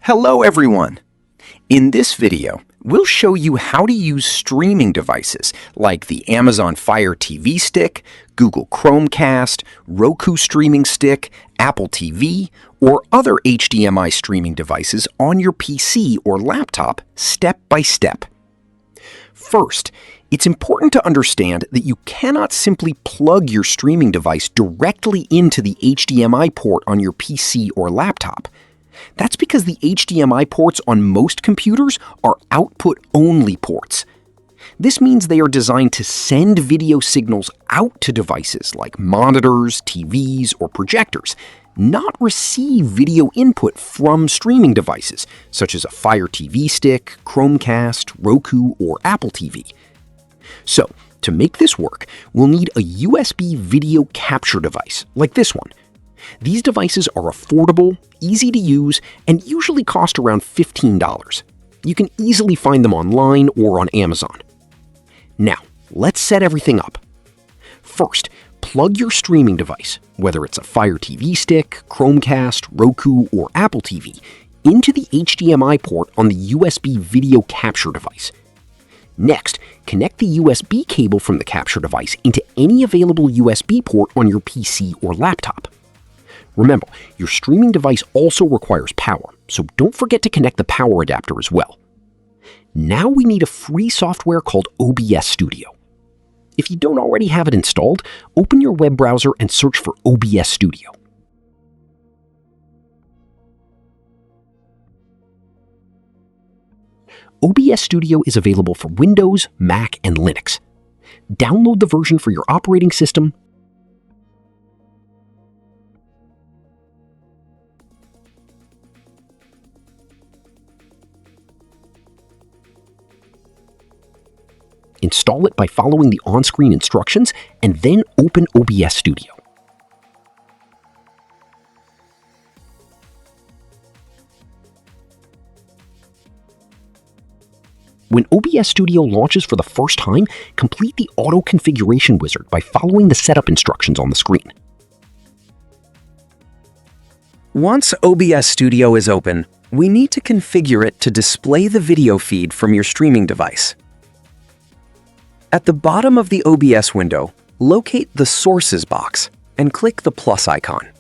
Hello everyone! In this video, we'll show you how to use streaming devices like the Amazon Fire TV Stick, Google Chromecast, Roku streaming stick, Apple TV, or other HDMI streaming devices on your PC or laptop step by step. First, it's important to understand that you cannot simply plug your streaming device directly into the HDMI port on your PC or laptop. That's because the HDMI ports on most computers are output-only ports. This means they are designed to send video signals out to devices like monitors, TVs, or projectors, not receive video input from streaming devices such as a Fire TV Stick, Chromecast, Roku, or Apple TV. So, to make this work, we'll need a USB video capture device like this one. These devices are affordable, easy to use, and usually cost around $15. You can easily find them online or on Amazon. Now, let's set everything up. First, plug your streaming device, whether it's a Fire TV Stick, Chromecast, Roku, or Apple TV, into the HDMI port on the USB video capture device. Next, connect the USB cable from the capture device into any available USB port on your PC or laptop. Remember, your streaming device also requires power, so don't forget to connect the power adapter as well. Now we need a free software called OBS Studio. If you don't already have it installed, open your web browser and search for OBS Studio. OBS Studio is available for Windows, Mac, and Linux. Download the version for your operating system, install it by following the on-screen instructions, and then open OBS Studio. When OBS Studio launches for the first time, complete the auto configuration wizard by following the setup instructions on the screen. Once OBS Studio is open, we need to configure it to display the video feed from your streaming device. At the bottom of the OBS window, locate the Sources box and click the plus icon.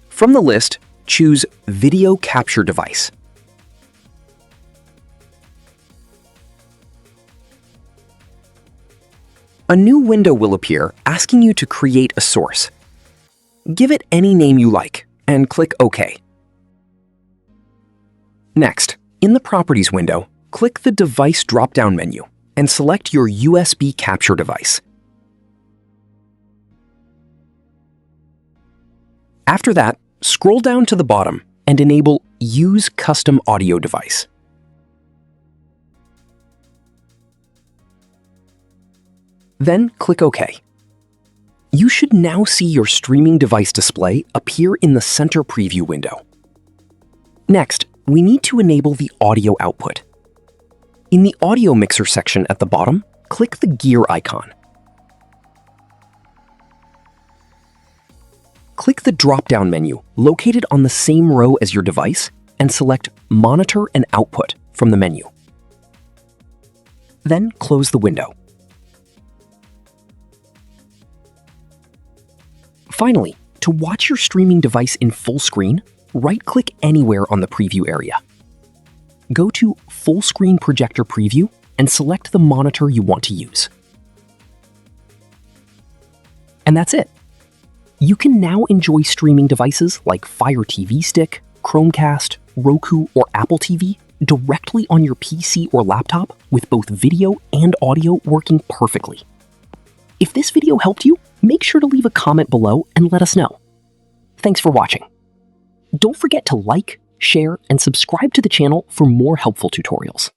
From the list, choose Video Capture Device. A new window will appear asking you to create a source. Give it any name you like and click OK. Next, in the Properties window, click the Device drop-down menu and select your USB capture device. After that, scroll down to the bottom and enable Use Custom Audio Device. Then click OK. You should now see your streaming device display appear in the center preview window. Next, we need to enable the audio output. In the Audio Mixer section at the bottom, click the gear icon. Click the drop-down menu located on the same row as your device and select Monitor and Output from the menu. Then close the window. Finally, to watch your streaming device in full screen, right-click anywhere on the preview area. Go to Full Screen Projector Preview and select the monitor you want to use. And that's it. You can now enjoy streaming devices like Fire TV Stick, Chromecast, Roku, or Apple TV directly on your PC or laptop with both video and audio working perfectly. If this video helped you, make sure to leave a comment below and let us know. Thanks for watching. Don't forget to like, share, and subscribe to the channel for more helpful tutorials.